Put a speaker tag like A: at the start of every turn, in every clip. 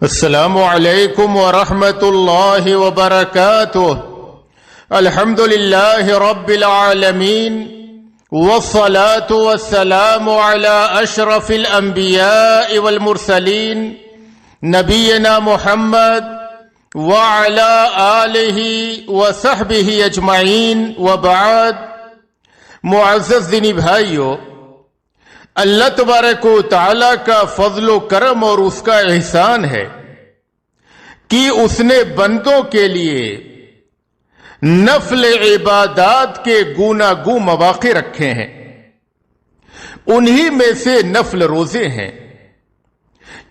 A: السلام علیکم ورحمۃ اللہ وبرکاتہ۔ الحمد للہ رب العالمین والصلاة والسلام على اشرف الانبیاء والمرسلین نبینا محمد وعلى آلہ وصحبہ اجمعین وبعد۔ معزز دینی بھائیو، اللہ تبارک و تعالیٰ کا فضل و کرم اور اس کا احسان ہے کہ اس نے بندوں کے لیے نفل عبادات کے گوناگوں مواقع رکھے ہیں۔ انہی میں سے نفل روزے ہیں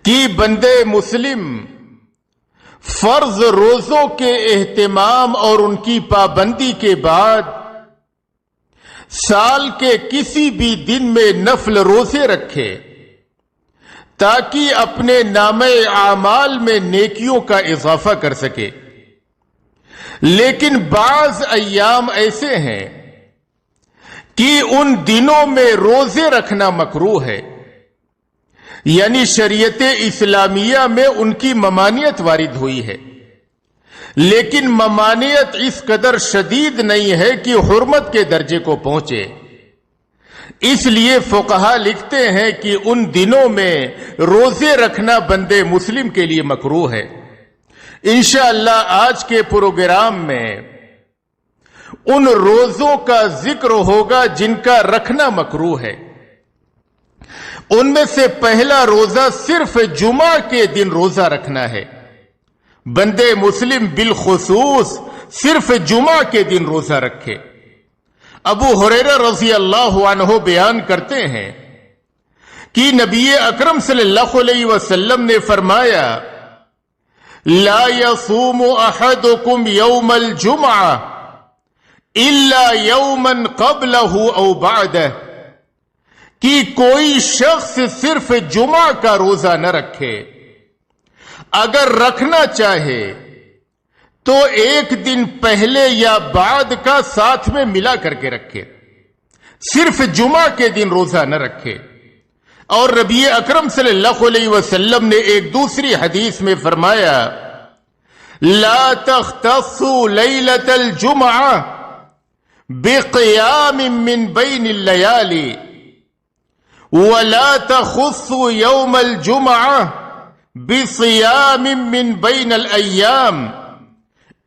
A: کہ بندے مسلم فرض روزوں کے اہتمام اور ان کی پابندی کے بعد سال کے کسی بھی دن میں نفل روزے رکھے تاکہ اپنے نامہ اعمال میں نیکیوں کا اضافہ کر سکے۔ لیکن بعض ایام ایسے ہیں کہ ان دنوں میں روزے رکھنا مکروہ ہے، یعنی شریعت اسلامیہ میں ان کی ممانعت وارد ہوئی ہے، لیکن ممانعت اس قدر شدید نہیں ہے کہ حرمت کے درجے کو پہنچے۔ اس لیے فقہا لکھتے ہیں کہ ان دنوں میں روزے رکھنا بندے مسلم کے لیے مکروہ ہے۔ انشاءاللہ آج کے پروگرام میں ان روزوں کا ذکر ہوگا جن کا رکھنا مکروہ ہے۔ ان میں سے پہلا روزہ صرف جمعہ کے دن روزہ رکھنا ہے۔ بندے مسلم بالخصوص صرف جمعہ کے دن روزہ رکھے۔ ابو ہریرہ رضی اللہ عنہ بیان کرتے ہیں کہ نبی اکرم صلی اللہ علیہ وسلم نے فرمایا، لا يصوم احدكم يوم الجمعہ الا يوما قبله او بعده، کہ کوئی شخص صرف جمعہ کا روزہ نہ رکھے، اگر رکھنا چاہے تو ایک دن پہلے یا بعد کا ساتھ میں ملا کر کے رکھے، صرف جمعہ کے دن روزہ نہ رکھے۔ اور نبی اکرم صلی اللہ علیہ وسلم نے ایک دوسری حدیث میں فرمایا، لا تختصوا لیلۃ الجمعہ بقیام من بین اللیالی ولا تخصوا یوم الجمعہ بصیام من بین الایام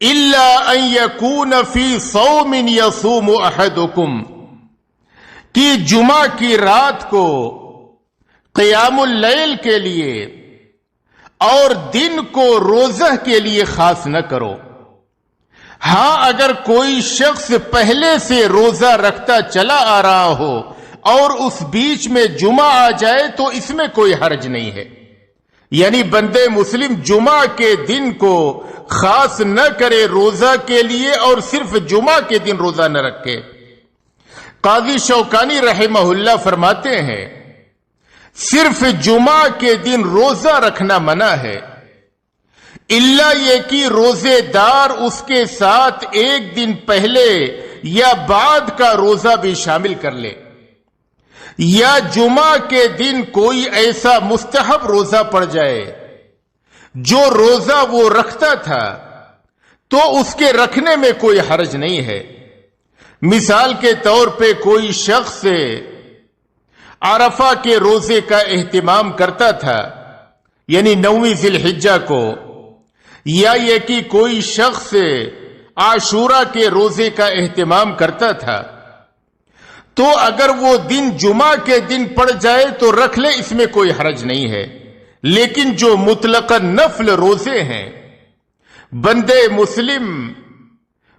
A: الا ان یکون فی صوم یصوم احدکم، کہ جمعہ کی رات کو قیام اللیل کے لیے اور دن کو روزہ کے لیے خاص نہ کرو۔ ہاں، اگر کوئی شخص پہلے سے روزہ رکھتا چلا آ رہا ہو اور اس بیچ میں جمعہ آ جائے تو اس میں کوئی حرج نہیں ہے، یعنی بندے مسلم جمعہ کے دن کو خاص نہ کرے روزہ کے لیے اور صرف جمعہ کے دن روزہ نہ رکھے۔ قاضی شوکانی رحمہ اللہ فرماتے ہیں، صرف جمعہ کے دن روزہ رکھنا منع ہے، الا یہ کہ روزے دار اس کے ساتھ ایک دن پہلے یا بعد کا روزہ بھی شامل کر لے، یا جمعہ کے دن کوئی ایسا مستحب روزہ پڑ جائے جو روزہ وہ رکھتا تھا تو اس کے رکھنے میں کوئی حرج نہیں ہے۔ مثال کے طور پہ کوئی شخص عرفہ کے روزے کا اہتمام کرتا تھا، یعنی 9ویں ذی الحجہ کو، یا یہ کہ کوئی شخص عاشورہ کے روزے کا اہتمام کرتا تھا، تو اگر وہ دن جمعہ کے دن پڑ جائے تو رکھ لے، اس میں کوئی حرج نہیں ہے۔ لیکن جو مطلق نفل روزے ہیں، بندے مسلم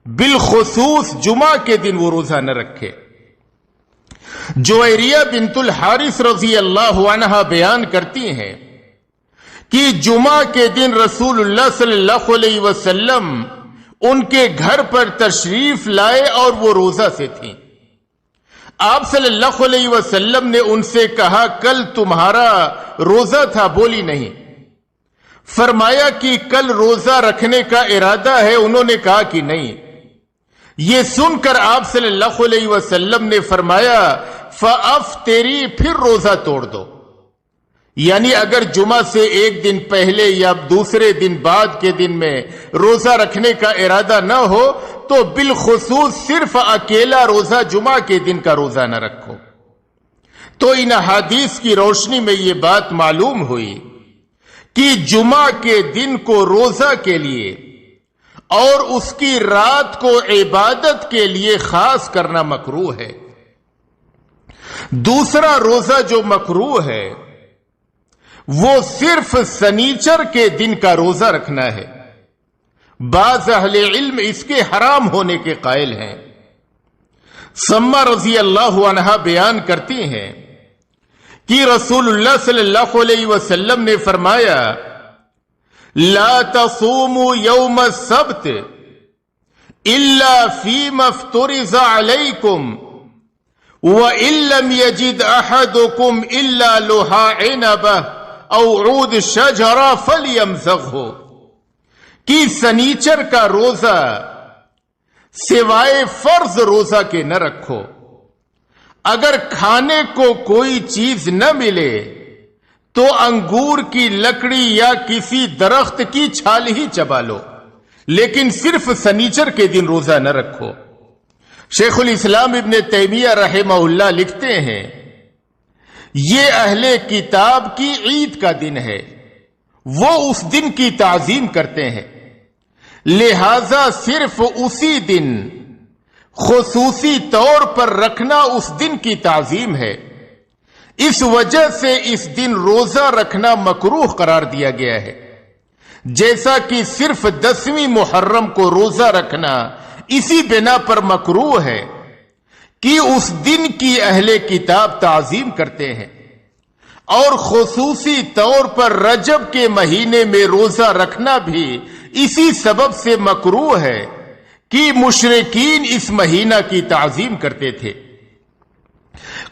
A: بالخصوص جمعہ کے دن وہ روزہ نہ رکھے۔ جویریہ بنت الحارث رضی اللہ عنہا بیان کرتی ہیں کہ جمعہ کے دن رسول اللہ صلی اللہ علیہ وسلم ان کے گھر پر تشریف لائے اور وہ روزہ سے تھیں۔ آپ صلی اللہ علیہ وسلم نے ان سے کہا، کل تمہارا روزہ تھا؟ بولی نہیں۔ فرمایا کہ کل روزہ رکھنے کا ارادہ ہے؟ انہوں نے کہا کہ نہیں۔ یہ سن کر آپ صلی اللہ علیہ وسلم نے فرمایا، فَأَفْتِرِي، پھر روزہ توڑ دو، یعنی اگر جمعہ سے ایک دن پہلے یا دوسرے دن بعد کے دن میں روزہ رکھنے کا ارادہ نہ ہو تو بالخصوص صرف اکیلا روزہ جمعہ کے دن کا روزہ نہ رکھو۔ تو ان احادیث کی روشنی میں یہ بات معلوم ہوئی کہ جمعہ کے دن کو روزہ کے لیے اور اس کی رات کو عبادت کے لیے خاص کرنا مکروہ ہے۔ دوسرا روزہ جو مکروہ ہے وہ صرف سنیچر کے دن کا روزہ رکھنا ہے۔ بعض اہل علم اس کے حرام ہونے کے قائل ہیں۔ سما رضی اللہ عنہا بیان کرتی ہیں کہ رسول اللہ صلی اللہ علیہ وسلم نے فرمایا لا تصوموا یوم السبت الا فیما افترض علیکم وَإِن لَّمْ يَجِدْ أَحَدُكُمْ إِلَّا لُحَاءَ عِنَبَةٍ أَوْ عُودَ شَجَرَةٍ فَلْيَمْسَغْهُ کہ سنیچر کا روزہ سوائے فرض روزہ کے نہ رکھو، اگر کھانے کو کوئی چیز نہ ملے تو انگور کی لکڑی یا کسی درخت کی چھال ہی چبا لو، لیکن صرف سنیچر کے دن روزہ نہ رکھو۔ شیخ الاسلام ابن تیمیہ رحمہ اللہ لکھتے ہیں یہ اہل کتاب کی عید کا دن ہے، وہ اس دن کی تعظیم کرتے ہیں، لہذا صرف اسی دن خصوصی طور پر رکھنا اس دن کی تعظیم ہے، اس وجہ سے اس دن روزہ رکھنا مکروہ قرار دیا گیا ہے، جیسا کہ صرف 10ویں محرم کو روزہ رکھنا اسی بنا پر مکروہ ہے کہ اس دن کی اہل کتاب تعظیم کرتے ہیں، اور خصوصی طور پر رجب کے مہینے میں روزہ رکھنا بھی اسی سبب سے مکروہ ہے کہ مشرکین اس مہینہ کی تعظیم کرتے تھے۔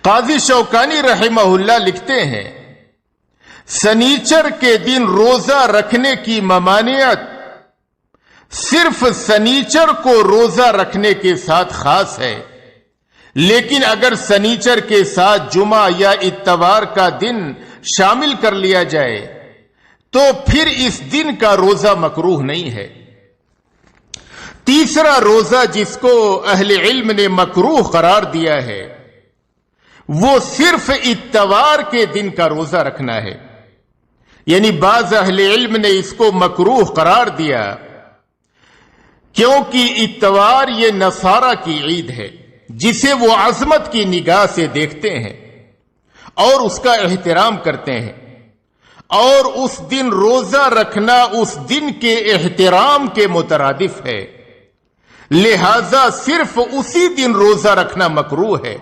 A: قاضی شوکانی رحمہ اللہ لکھتے ہیں سنیچر کے دن روزہ رکھنے کی ممانعت صرف سنیچر کو روزہ رکھنے کے ساتھ خاص ہے، لیکن اگر سنیچر کے ساتھ جمعہ یا اتوار کا دن شامل کر لیا جائے تو پھر اس دن کا روزہ مکروہ نہیں ہے۔ تیسرا روزہ جس کو اہل علم نے مکروہ قرار دیا ہے وہ صرف اتوار کے دن کا روزہ رکھنا ہے، یعنی بعض اہل علم نے اس کو مکروہ قرار دیا کیونکہ اتوار یہ نصارہ کی عید ہے جسے وہ عظمت کی نگاہ سے دیکھتے ہیں اور اس کا احترام کرتے ہیں، اور اس دن روزہ رکھنا اس دن کے احترام کے مترادف ہے، لہذا صرف اسی دن روزہ رکھنا مکروہ ہے،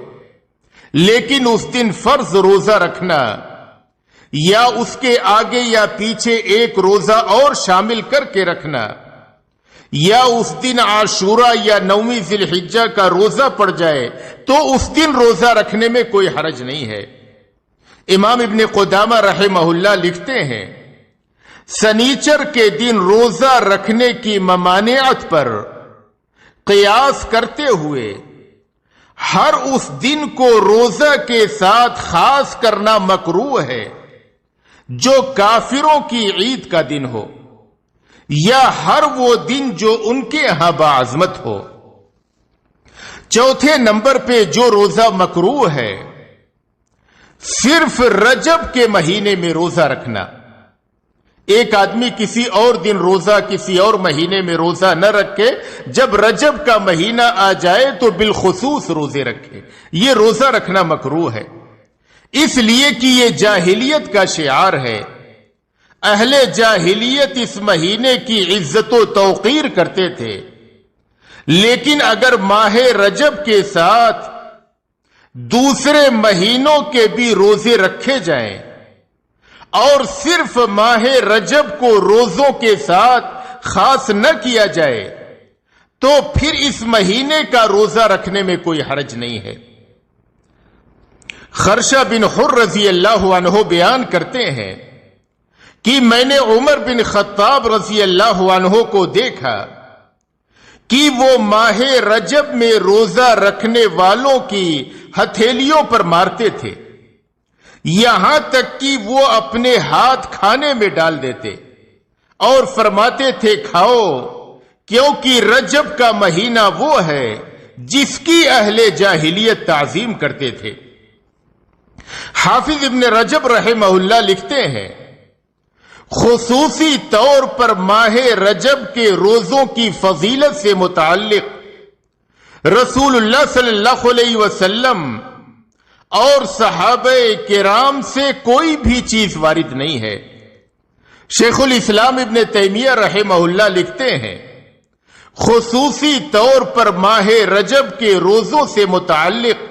A: لیکن اس دن فرض روزہ رکھنا یا اس کے آگے یا پیچھے ایک روزہ اور شامل کر کے رکھنا یا اس دن عاشورہ یا 9ویں ذی الحجہ کا روزہ پڑ جائے تو اس دن روزہ رکھنے میں کوئی حرج نہیں ہے۔ امام ابن قدامہ رحمہ اللہ لکھتے ہیں سنیچر کے دن روزہ رکھنے کی ممانعت پر قیاس کرتے ہوئے ہر اس دن کو روزہ کے ساتھ خاص کرنا مکروہ ہے جو کافروں کی عید کا دن ہو، یا ہر وہ دن جو ان کے ہاں باعظمت ہو۔ چوتھے نمبر پہ جو روزہ مکروہ ہے صرف رجب کے مہینے میں روزہ رکھنا۔ ایک آدمی کسی اور دن روزہ کسی اور مہینے میں روزہ نہ رکھے، جب رجب کا مہینہ آ جائے تو بالخصوص روزے رکھے، یہ روزہ رکھنا مکروہ ہے، اس لیے کہ یہ جاہلیت کا شعار ہے۔ اہل جاہلیت اس مہینے کی عزت و توقیر کرتے تھے، لیکن اگر ماہ رجب کے ساتھ دوسرے مہینوں کے بھی روزے رکھے جائیں اور صرف ماہ رجب کو روزوں کے ساتھ خاص نہ کیا جائے تو پھر اس مہینے کا روزہ رکھنے میں کوئی حرج نہیں ہے۔ خرشہ بن حر رضی اللہ عنہ بیان کرتے ہیں کہ میں نے عمر بن خطاب رضی اللہ عنہ کو دیکھا کہ وہ ماہ رجب میں روزہ رکھنے والوں کی ہتھیلیوں پر مارتے تھے، یہاں تک کہ وہ اپنے ہاتھ کھانے میں ڈال دیتے اور فرماتے تھے کھاؤ، کیونکہ رجب کا مہینہ وہ ہے جس کی اہل جاہلیت تعظیم کرتے تھے۔ حافظ ابن رجب رحمہ اللہ لکھتے ہیں، خصوصی طور پر ماہ رجب کے روزوں کی فضیلت سے متعلق رسول اللہ صلی اللہ علیہ وسلم اور صحابہ کرام سے کوئی بھی چیز وارد نہیں ہے۔ شیخ الاسلام ابن تیمیہ رحمہ اللہ لکھتے ہیں، خصوصی طور پر ماہ رجب کے روزوں سے متعلق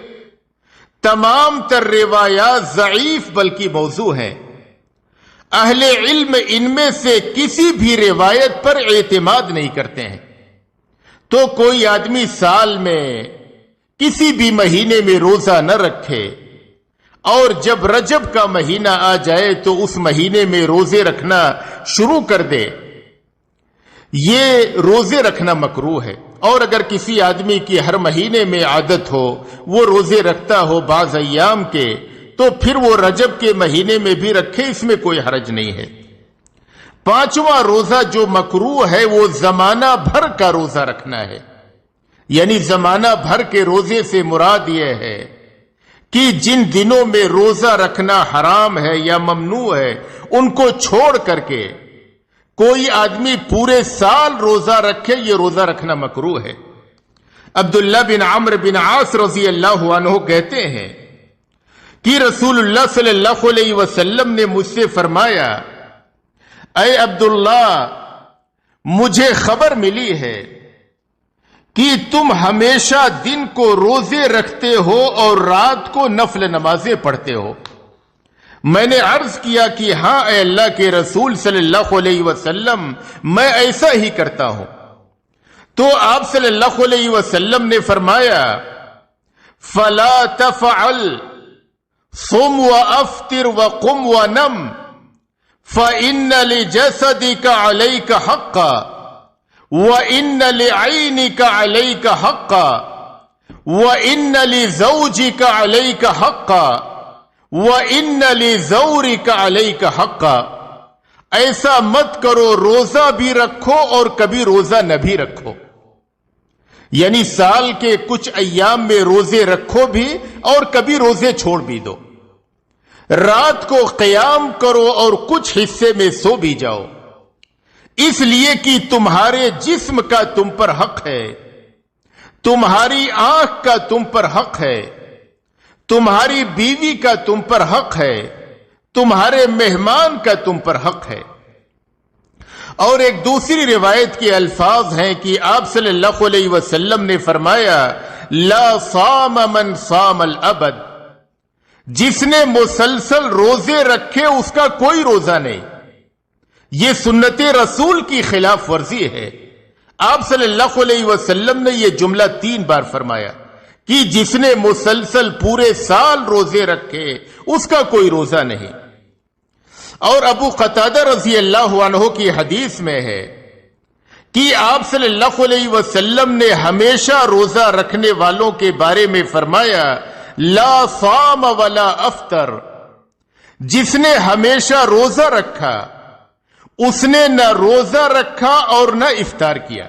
A: تمام تر روایات ضعیف بلکہ موضوع ہیں۔ اہل علم ان میں سے کسی بھی روایت پر اعتماد نہیں کرتے ہیں۔ تو کوئی آدمی سال میں کسی بھی مہینے میں روزہ نہ رکھے اور جب رجب کا مہینہ آ جائے تو اس مہینے میں روزے رکھنا شروع کر دے، یہ روزے رکھنا مکروہ ہے۔ اور اگر کسی آدمی کی ہر مہینے میں عادت ہو، وہ روزے رکھتا ہو بعض ایام کے، تو پھر وہ رجب کے مہینے میں بھی رکھے، اس میں کوئی حرج نہیں ہے۔ پانچواں روزہ جو مکروہ ہے وہ زمانہ بھر کا روزہ رکھنا ہے، یعنی زمانہ بھر کے روزے سے مراد یہ ہے کہ جن دنوں میں روزہ رکھنا حرام ہے یا ممنوع ہے ان کو چھوڑ کر کے کوئی آدمی پورے سال روزہ رکھے، یہ روزہ رکھنا مکروہ ہے۔ عبداللہ بن عمرو بن عاص رضی اللہ عنہ کہتے ہیں کہ رسول اللہ صلی اللہ علیہ وسلم نے مجھ سے فرمایا، اے عبداللہ، مجھے خبر ملی ہے کہ تم ہمیشہ دن کو روزے رکھتے ہو اور رات کو نفل نمازیں پڑھتے ہو۔ میں نے عرض کیا کہ ہاں اے اللہ کے رسول صلی اللہ علیہ وسلم، میں ایسا ہی کرتا ہوں۔ تو آپ صلی اللہ علیہ وسلم نے فرمایا، فلا تفعل، صم وافطر وقم ونم، فإن لجسدك عليك حقا وإن لعينك عليك حقا وإن لزوجك عليك حقا وَإِنَّ لِزَوْرِكَ عَلَيْكَ حَقًّا۔ ایسا مت کرو، روزہ بھی رکھو اور کبھی روزہ نہ بھی رکھو، یعنی سال کے کچھ ایام میں روزے رکھو بھی اور کبھی روزے چھوڑ بھی دو۔ رات کو قیام کرو اور کچھ حصے میں سو بھی جاؤ، اس لیے کہ تمہارے جسم کا تم پر حق ہے، تمہاری آنکھ کا تم پر حق ہے، تمہاری بیوی کا تم پر حق ہے، تمہارے مہمان کا تم پر حق ہے۔ اور ایک دوسری روایت کے الفاظ ہیں کہ آپ صلی اللہ علیہ وسلم نے فرمایا، لا صام من صام الابد، جس نے مسلسل روزے رکھے اس کا کوئی روزہ نہیں۔ یہ سنت رسول کی خلاف ورزی ہے۔ آپ صلی اللہ علیہ وسلم نے یہ جملہ 3 بار فرمایا کہ جس نے مسلسل پورے سال روزے رکھے اس کا کوئی روزہ نہیں۔ اور ابو قتادہ رضی اللہ عنہ کی حدیث میں ہے کہ آپ صلی اللہ علیہ وسلم نے ہمیشہ روزہ رکھنے والوں کے بارے میں فرمایا، لا صام ولا افطر، جس نے ہمیشہ روزہ رکھا اس نے نہ روزہ رکھا اور نہ افطار کیا۔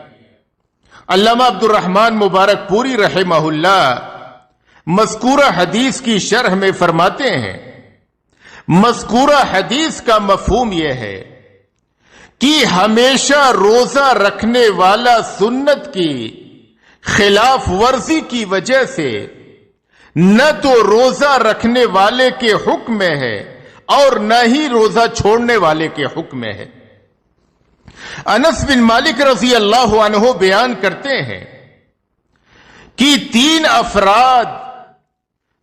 A: علامہ عبد الرحمن مبارک پوری رحمہ اللہ مذکورہ حدیث کی شرح میں فرماتے ہیں، مذکورہ حدیث کا مفہوم یہ ہے کہ ہمیشہ روزہ رکھنے والا سنت کی خلاف ورزی کی وجہ سے نہ تو روزہ رکھنے والے کے حکم میں ہے اور نہ ہی روزہ چھوڑنے والے کے حکم میں ہے۔ انس بن مالک رضی اللہ عنہ بیان کرتے ہیں کہ 3 افراد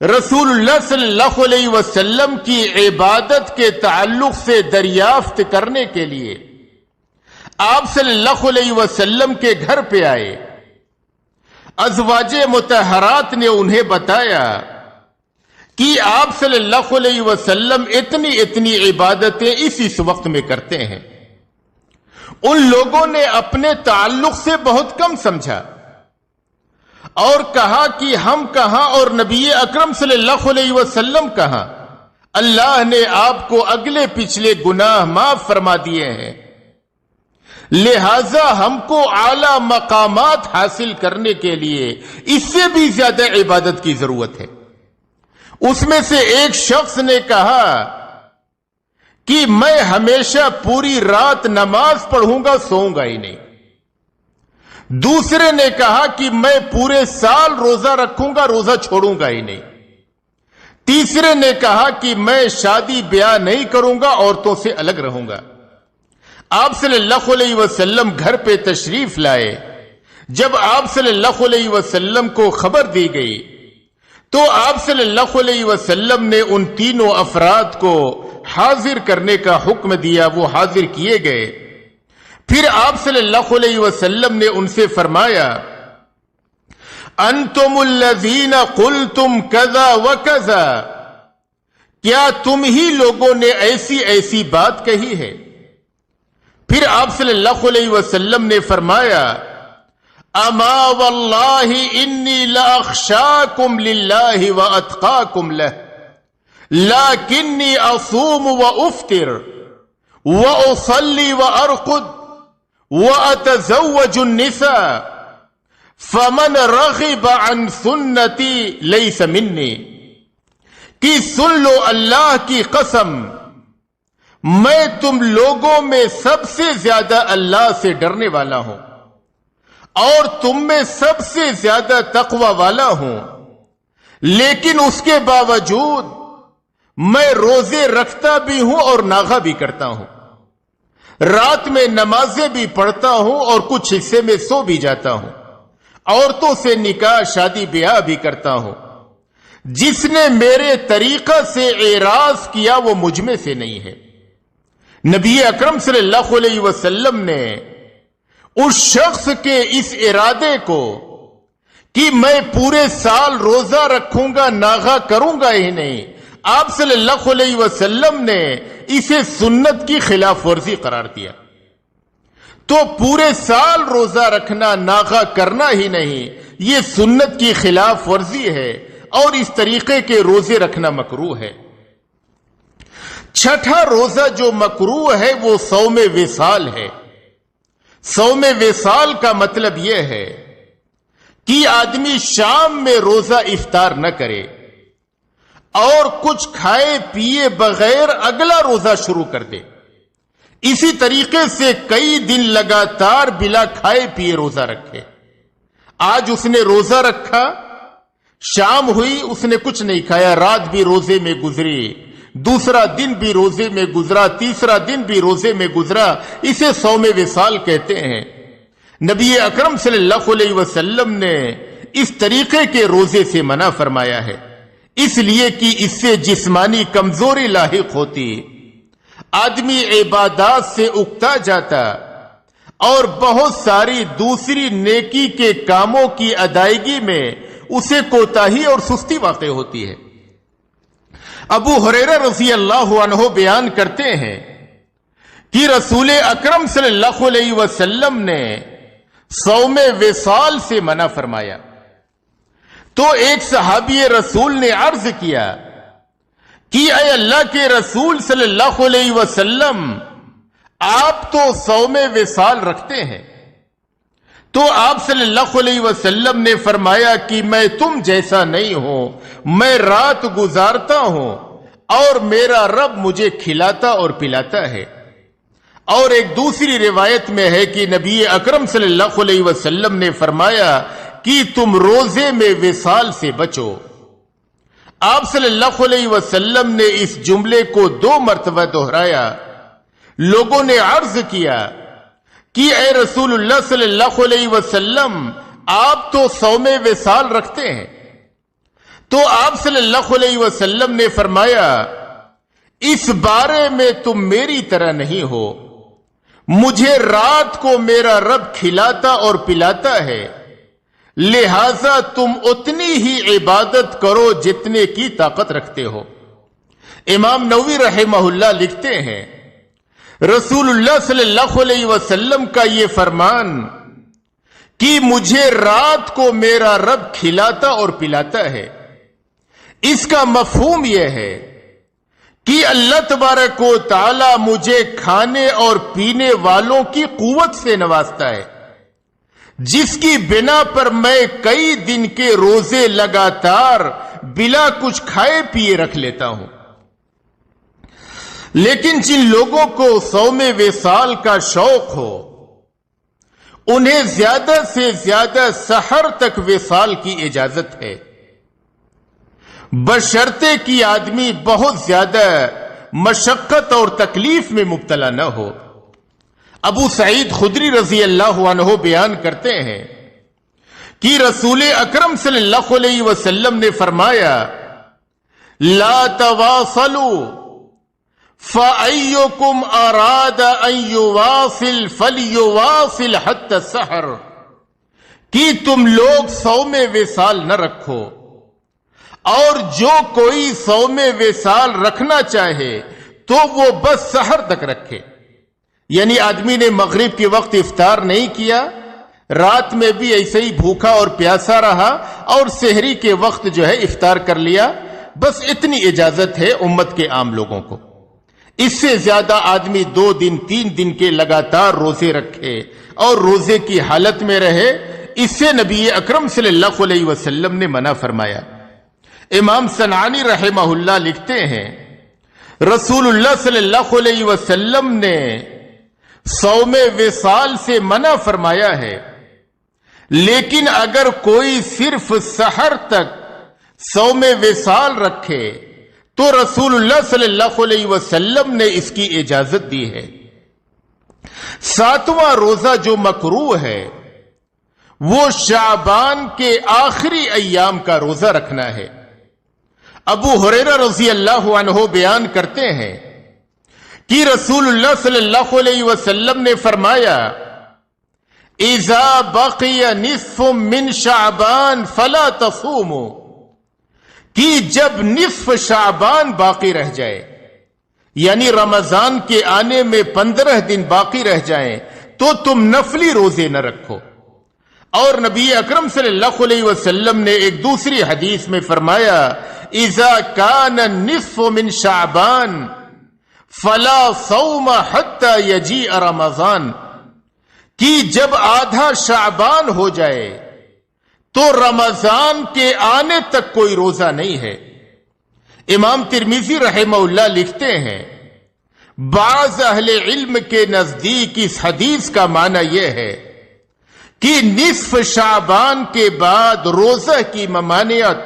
A: رسول اللہ صلی اللہ علیہ وسلم کی عبادت کے تعلق سے دریافت کرنے کے لیے آپ صلی اللہ علیہ وسلم کے گھر پہ آئے۔ ازواج مطہرات نے انہیں بتایا کہ آپ صلی اللہ علیہ وسلم اتنی عبادتیں اس وقت میں کرتے ہیں۔ ان لوگوں نے اپنے تعلق سے بہت کم سمجھا اور کہا کہ ہم کہاں اور نبی اکرم صلی اللہ علیہ وسلم کہاں۔ اللہ نے آپ کو اگلے پچھلے گناہ معاف فرما دیے ہیں، لہذا ہم کو اعلی مقامات حاصل کرنے کے لیے اس سے بھی زیادہ عبادت کی ضرورت ہے۔ اس میں سے ایک شخص نے کہا کہ میں ہمیشہ پوری رات نماز پڑھوں گا، سوؤں گا ہی نہیں۔ دوسرے نے کہا کہ میں پورے سال روزہ رکھوں گا، روزہ چھوڑوں گا ہی نہیں۔ تیسرے نے کہا کہ میں شادی بیاہ نہیں کروں گا، عورتوں سے الگ رہوں گا۔ آپ صلی اللہ علیہ وسلم گھر پہ تشریف لائے۔ جب آپ صلی اللہ علیہ وسلم کو خبر دی گئی تو آپ صلی اللہ علیہ وسلم نے ان تینوں افراد کو حاضر کرنے کا حکم دیا، وہ حاضر کیے گئے۔ پھر آپ صلی اللہ علیہ وسلم نے ان سے فرمایا، انتم الذین قلتم کذا وکذا، کیا تم ہی لوگوں نے ایسی ایسی بات کہی ہے؟ پھر آپ صلی اللہ علیہ وسلم نے فرمایا، اما واللہ انی لاخشاکم للہ واتقاکم لہ، لیکنی اصوم وافطر واصلی وارقد واتزوج النساء فمن رغب عن سنتی لیس منی۔ کہ سن لو اللہ کی قسم، میں تم لوگوں میں سب سے زیادہ اللہ سے ڈرنے والا ہوں اور تم میں سب سے زیادہ تقوی والا ہوں، لیکن اس کے باوجود میں روزے رکھتا بھی ہوں اور ناغہ بھی کرتا ہوں، رات میں نمازیں بھی پڑھتا ہوں اور کچھ حصے میں سو بھی جاتا ہوں، عورتوں سے نکاح شادی بیاہ بھی کرتا ہوں۔ جس نے میرے طریقہ سے اعراض کیا وہ مجھ میں سے نہیں ہے۔ نبی اکرم صلی اللہ علیہ وسلم نے اس شخص کے اس ارادے کو کہ میں پورے سال روزہ رکھوں گا، ناغہ کروں گا ہی نہیں، آپ صلی اللہ علیہ وسلم نے اسے سنت کی خلاف ورزی قرار دیا۔ تو پورے سال روزہ رکھنا، ناغہ کرنا ہی نہیں، یہ سنت کی خلاف ورزی ہے اور اس طریقے کے روزے رکھنا مکروہ ہے۔ چھٹا روزہ جو مکروہ ہے وہ صوم وصال ہے۔ صوم وصال کا مطلب یہ ہے کہ آدمی شام میں روزہ افطار نہ کرے اور کچھ کھائے پیے بغیر اگلا روزہ شروع کر دے۔ اسی طریقے سے کئی دن لگاتار بلا کھائے پیے روزہ رکھے۔ آج اس نے روزہ رکھا، شام ہوئی اس نے کچھ نہیں کھایا، رات بھی روزے میں گزری، دوسرا دن بھی روزے میں گزرا، تیسرا دن بھی روزے میں گزرا، اسے صوم وصال کہتے ہیں۔ نبی اکرم صلی اللہ علیہ وسلم نے اس طریقے کے روزے سے منع فرمایا ہے، اس لیے کہ اس سے جسمانی کمزوری لاحق ہوتی، آدمی عبادات سے اکتا جاتا اور بہت ساری دوسری نیکی کے کاموں کی ادائیگی میں اسے کوتاہی اور سستی واقع ہوتی ہے۔ ابو ہریرہ رضی اللہ عنہ بیان کرتے ہیں کہ رسول اکرم صلی اللہ علیہ وسلم نے صوم وصال سے منع فرمایا تو ایک صحابی رسول نے عرض کیا کہ اے اللہ کے رسول صلی اللہ علیہ وسلم، آپ تو صوم وصال رکھتے ہیں، تو آپ صلی اللہ علیہ وسلم نے فرمایا کہ میں تم جیسا نہیں ہوں، میں رات گزارتا ہوں اور میرا رب مجھے کھلاتا اور پلاتا ہے۔ اور ایک دوسری روایت میں ہے کہ نبی اکرم صلی اللہ علیہ وسلم نے فرمایا کہ تم روزے میں وصال سے بچو۔ آپ صلی اللہ علیہ وسلم نے اس جملے کو 2 مرتبہ دہرایا۔ لوگوں نے عرض کیا کہ اے رسول اللہ صلی اللہ علیہ وسلم، آپ تو صوم وصال رکھتے ہیں، تو آپ صلی اللہ علیہ وسلم نے فرمایا اس بارے میں تم میری طرح نہیں ہو، مجھے رات کو میرا رب کھلاتا اور پلاتا ہے، لہذا تم اتنی ہی عبادت کرو جتنے کی طاقت رکھتے ہو۔ امام نووی رحمہ اللہ لکھتے ہیں رسول اللہ صلی اللہ علیہ وسلم کا یہ فرمان کہ مجھے رات کو میرا رب کھلاتا اور پلاتا ہے، اس کا مفہوم یہ ہے کہ اللہ تبارک و تعالی مجھے کھانے اور پینے والوں کی قوت سے نوازتا ہے، جس کی بنا پر میں کئی دن کے روزے لگاتار بلا کچھ کھائے پیے رکھ لیتا ہوں۔ لیکن جن لوگوں کو صوم وصال کا شوق ہو، انہیں زیادہ سے زیادہ سحر تک وصال کی اجازت ہے، بشرطے کہ آدمی بہت زیادہ مشقت اور تکلیف میں مبتلا نہ ہو۔ ابو سعید خدری رضی اللہ عنہ بیان کرتے ہیں کہ رسول اکرم صلی اللہ علیہ وسلم نے فرمایا، لا تواصلوا فَأَيُّكُمْ أَرَادَ أَن يُوَاصِلْ فَلْيُوَاصِلْ حَتَّى السَّحْرِ، کہ تم لوگ صوم وصال نہ رکھو، اور جو کوئی صوم وصال رکھنا چاہے تو وہ بس سحر تک رکھے۔ یعنی آدمی نے مغرب کے وقت افطار نہیں کیا، رات میں بھی ایسے ہی بھوکا اور پیاسا رہا، اور سحری کے وقت جو ہے افطار کر لیا، بس اتنی اجازت ہے امت کے عام لوگوں کو۔ اس سے زیادہ آدمی 2 دن 3 دن کے لگاتار روزے رکھے اور روزے کی حالت میں رہے، اس سے نبی اکرم صلی اللہ علیہ وسلم نے منع فرمایا۔ امام صنعانی رحمہ اللہ لکھتے ہیں، رسول اللہ صلی اللہ علیہ وسلم نے صوم وصال سے منع فرمایا ہے، لیکن اگر کوئی صرف سحر تک صوم وصال رکھے تو رسول اللہ صلی اللہ علیہ وسلم نے اس کی اجازت دی ہے۔ 7واں روزہ جو مکروہ ہے وہ شعبان کے آخری ایام کا روزہ رکھنا ہے۔ ابو ہریرہ رضی اللہ عنہ بیان کرتے ہیں کہ رسول اللہ صلی اللہ علیہ وسلم نے فرمایا، اذا بقی نصف من شعبان فلا تصوموا، کہ جب نصف شعبان باقی رہ جائے، یعنی رمضان کے آنے میں 15 دن باقی رہ جائیں، تو تم نفلی روزے نہ رکھو۔ اور نبی اکرم صلی اللہ علیہ وسلم نے ایک دوسری حدیث میں فرمایا، اذا کان النصف من شعبان فلا صوم حتی یجیء رمضان، کہ جب آدھا شعبان ہو جائے تو رمضان کے آنے تک کوئی روزہ نہیں ہے۔ امام ترمذی رحمہ اللہ لکھتے ہیں، بعض اہل علم کے نزدیک اس حدیث کا معنی یہ ہے کہ نصف شعبان کے بعد روزہ کی ممانعت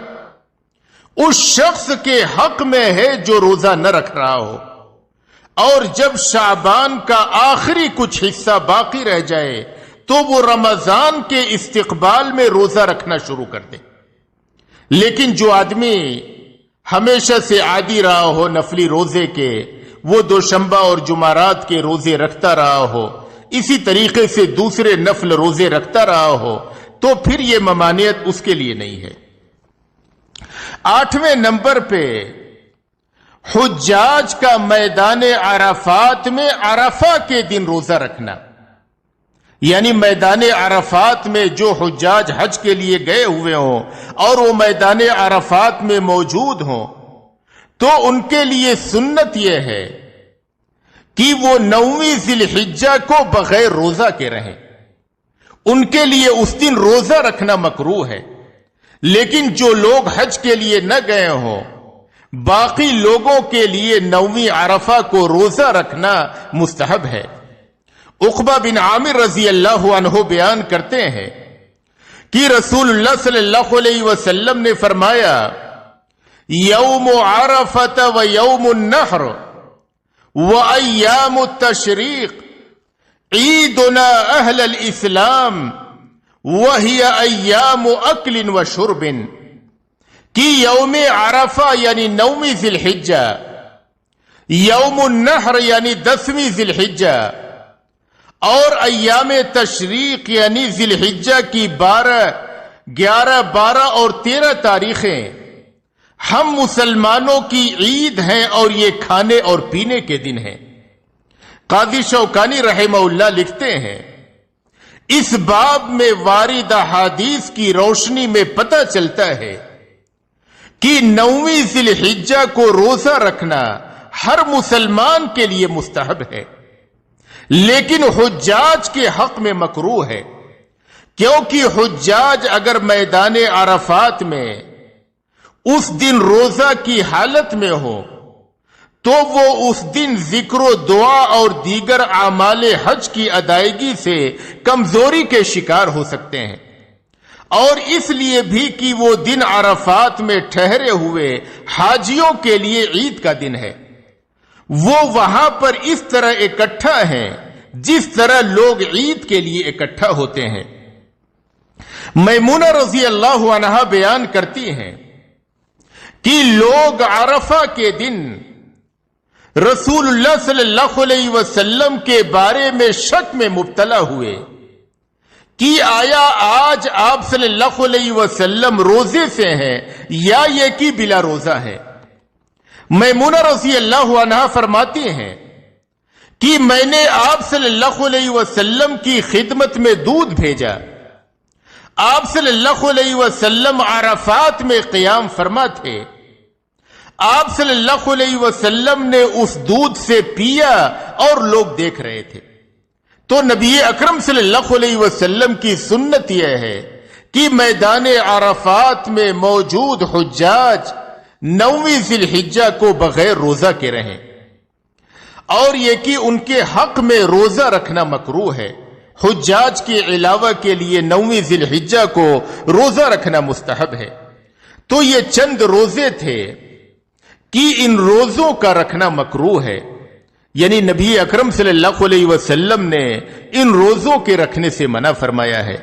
A: اس شخص کے حق میں ہے جو روزہ نہ رکھ رہا ہو، اور جب شعبان کا آخری کچھ حصہ باقی رہ جائے تو وہ رمضان کے استقبال میں روزہ رکھنا شروع کر دے۔ لیکن جو آدمی ہمیشہ سے عادی رہا ہو نفلی روزے کے، وہ دوشنبہ اور جمعرات کے روزے رکھتا رہا ہو، اسی طریقے سے دوسرے نفل روزے رکھتا رہا ہو، تو پھر یہ ممانعت اس کے لیے نہیں ہے۔ 8ویں نمبر پہ حجاج کا میدان عرفات میں عرفہ کے دن روزہ رکھنا، یعنی میدان عرفات میں جو حجاج حج کے لیے گئے ہوئے ہوں اور وہ میدان عرفات میں موجود ہوں، تو ان کے لیے سنت یہ ہے کہ وہ 9ویں ذی الحجہ کو بغیر روزہ کے رہیں۔ ان کے لیے اس دن روزہ رکھنا مکروہ ہے، لیکن جو لوگ حج کے لیے نہ گئے ہوں، باقی لوگوں کے لیے 9ویں عرفہ کو روزہ رکھنا مستحب ہے۔ عقبہ بن عامر رضی اللہ عنہ بیان کرتے ہیں کہ رسول اللہ صلی اللہ علیہ وسلم نے فرمایا، یوم عرفۃ و یوم النحر و ایام التشریق عیدنا اہل الاسلام وہی ایام اکل و شرب، کہ یوم عرفہ یعنی 9ویں ذی الحجہ، یوم النحر یعنی 10ویں ذی الحجہ، اور ایام تشریق یعنی ذی الحجہ کی 12، 11، 12 اور 13 تاریخیں ہم مسلمانوں کی عید ہیں، اور یہ کھانے اور پینے کے دن ہیں۔ قاضی شوکانی رحمہ اللہ لکھتے ہیں، اس باب میں وارد احادیث کی روشنی میں پتہ چلتا ہے کہ 9ویں ذی الحجہ کو روزہ رکھنا ہر مسلمان کے لیے مستحب ہے، لیکن حجاج کے حق میں مکروہ ہے، کیونکہ حجاج اگر میدان عرفات میں اس دن روزہ کی حالت میں ہو تو وہ اس دن ذکر و دعا اور دیگر اعمال حج کی ادائیگی سے کمزوری کے شکار ہو سکتے ہیں، اور اس لیے بھی کہ وہ دن عرفات میں ٹھہرے ہوئے حاجیوں کے لیے عید کا دن ہے۔ وہ وہاں پر اس طرح اکٹھا ہیں جس طرح لوگ عید کے لیے اکٹھا ہوتے ہیں۔ میمونہ رضی اللہ عنہا بیان کرتی ہیں کہ لوگ عرفہ کے دن رسول اللہ صلی اللہ علیہ وسلم کے بارے میں شک میں مبتلا ہوئے کہ آیا آج آپ صلی اللہ علیہ وسلم روزے سے ہیں یا یہ کہ بلا روزہ ہے۔ میمونہ رضی اللہ عنہا فرماتی ہیں کہ میں نے آپ صلی اللہ علیہ وسلم کی خدمت میں دودھ بھیجا، آپ صلی اللہ علیہ وسلم عرفات میں قیام فرما تھے، آپ صلی اللہ علیہ وسلم نے اس دودھ سے پیا اور لوگ دیکھ رہے تھے۔ تو نبی اکرم صلی اللہ علیہ وسلم کی سنت یہ ہے کہ میدان عرفات میں موجود حجاج 9ویں ذی الحجہ کو بغیر روزہ کے رہیں، اور یہ کہ ان کے حق میں روزہ رکھنا مکروہ ہے۔ حجاج کے علاوہ کے لیے 9ویں ذی الحجہ کو روزہ رکھنا مستحب ہے۔ تو یہ چند روزے تھے کہ ان روزوں کا رکھنا مکروہ ہے، یعنی نبی اکرم صلی اللہ علیہ وسلم نے ان روزوں کے رکھنے سے منع فرمایا ہے۔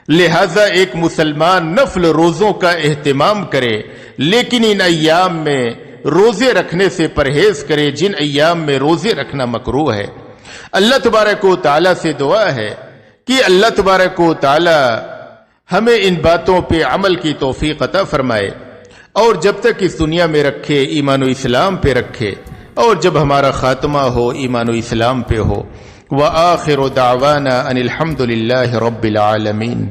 A: لہذا ایک مسلمان نفل روزوں کا اہتمام کرے، لیکن ان ایام میں روزے رکھنے سے پرہیز کرے جن ایام میں روزے رکھنا مکروہ ہے۔ اللہ تبارک و تعالی سے دعا ہے کہ اللہ تبارک و تعالی ہمیں ان باتوں پہ عمل کی توفیق عطا فرمائے، اور جب تک اس دنیا میں رکھے ایمان و اسلام پہ رکھے، اور جب ہمارا خاتمہ ہو ایمان و اسلام پہ ہو۔ وآخر دعوانا ان الحمد للہ رب العالمین۔